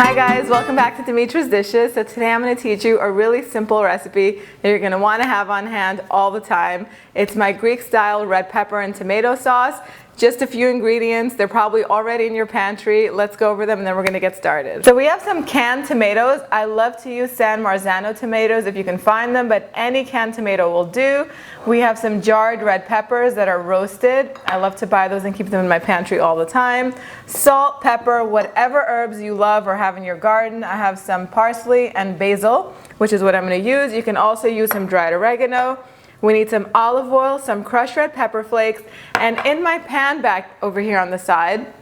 Hi guys, welcome back to Dimitra's Dishes. So today I'm going to teach you a really simple recipe that you're going to want to have on hand all the time. It's my Greek style red pepper and tomato sauce. Just a few ingredients. They're probably already in your pantry. Let's go over them and then we're going to get started. So we have some canned tomatoes. I love to use San Marzano tomatoes if you can find them, but any canned tomato will do. We have some jarred red peppers that are roasted. I love to buy those and keep them in my pantry all the time. Salt, pepper, whatever herbs you love or have in your garden. I have some parsley and basil, which is what I'm going to use. You can also use some dried oregano. We need some olive oil, some crushed red pepper flakes, and in my pan back over here on the side,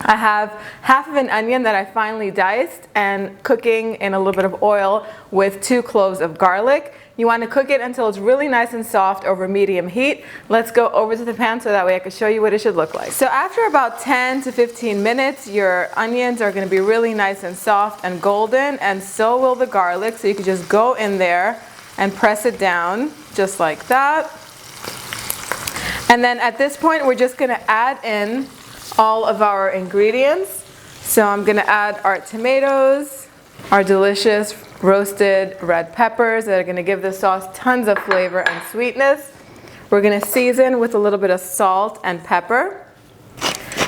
I have half of an onion that I finely diced and cooking in a little bit of oil with 2 cloves of garlic. You want to cook it until it's really nice and soft over medium heat. Let's go over to the pan so that way I can show you what it should look like. So after about 10 to 15 minutes, your onions are going to be really nice and soft and golden, and so will the garlic. So you can just go in there and press it down just like that. And then at this point, we're just going to add in all of our ingredients. So I'm going to add our tomatoes, our delicious roasted red peppers that are going to give the sauce tons of flavor and sweetness. We're going to season with a little bit of salt and pepper.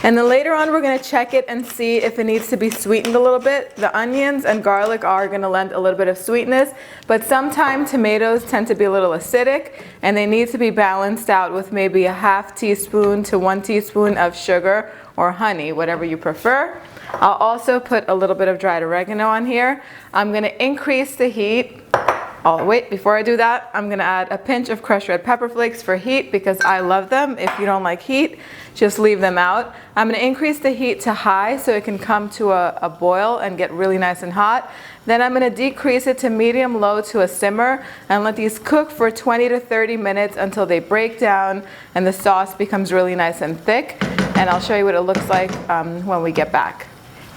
And then later on, we're going to check it and see if it needs to be sweetened a little bit. The onions and garlic are going to lend a little bit of sweetness, but sometimes tomatoes tend to be a little acidic, and they need to be balanced out with maybe a ½ teaspoon to 1 teaspoon of sugar or honey, whatever you prefer. I'll also put a little bit of dried oregano on here. I'm going to increase the heat. Oh, wait, before I do that, I'm going to add a pinch of crushed red pepper flakes for heat because I love them. If you don't like heat, just leave them out. I'm going to increase the heat to high so it can come to a boil and get really nice and hot. Then I'm going to decrease it to medium-low to a simmer and let these cook for 20 to 30 minutes until they break down and the sauce becomes really nice and thick. And I'll show you what it looks like when we get back.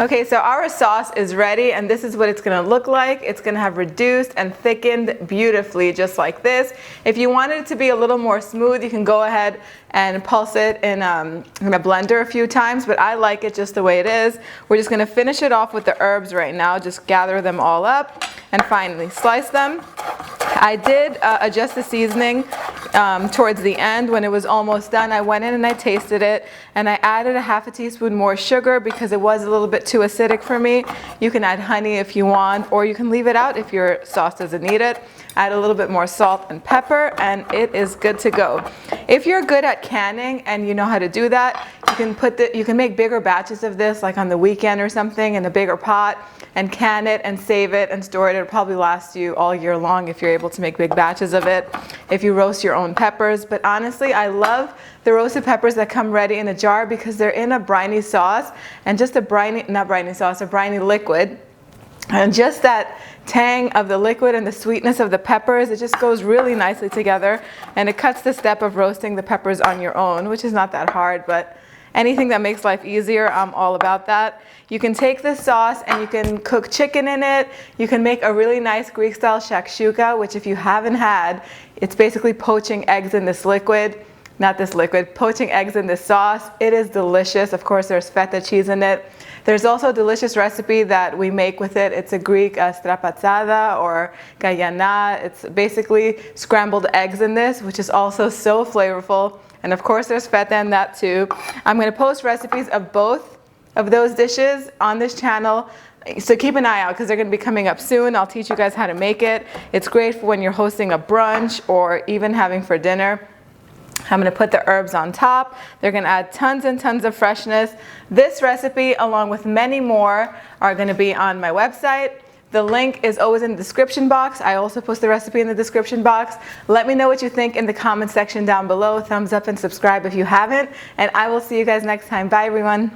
Okay, so our sauce is ready, and this is what it's going to look like. It's going to have reduced and thickened beautifully, just like this. If you wanted it to be a little more smooth, you can go ahead and pulse it in a blender a few times, but I like it just the way it is. We're just going to finish it off with the herbs right now. Just gather them all up and finally slice them. I did adjust the seasoning towards the end. When it was almost done, I went in and I tasted it, and I added a ½ teaspoon more sugar because it was a little bit too acidic for me. You can add honey if you want, or you can leave it out if your sauce doesn't need it. Add a little bit more salt and pepper, and it is good to go. If you're good at canning and you know how to do that, you can make bigger batches of this, like on the weekend or something, in a bigger pot, and can it and save it and store it. It'll probably last you all year long if you're able to make big batches of it, if you roast your own peppers. But honestly, I love the roasted peppers that come ready in a jar because they're in a briny sauce, and just a briny liquid. And just that tang of the liquid and the sweetness of the peppers, it just goes really nicely together, and it cuts the step of roasting the peppers on your own, which is not that hard, but anything that makes life easier, I'm all about that. You can take this sauce and you can cook chicken in it. You can make a really nice Greek style shakshuka, which if you haven't had, it's basically poaching eggs in this liquid. Not this liquid, poaching eggs in this sauce. It is delicious. Of course, there's feta cheese in it. There's also a delicious recipe that we make with it. It's a Greek strapazzata or gayana. It's basically scrambled eggs in this, which is also so flavorful. And of course, there's feta in that too. I'm going to post recipes of both of those dishes on this channel. So keep an eye out because they're going to be coming up soon. I'll teach you guys how to make it. It's great for when you're hosting a brunch or even having for dinner. I'm going to put the herbs on top. They're going to add tons and tons of freshness. This recipe, along with many more, are going to be on my website. The link is always in the description box. I also post the recipe in the description box. Let me know what you think in the comment section down below. Thumbs up and subscribe if you haven't. And I will see you guys next time. Bye, everyone.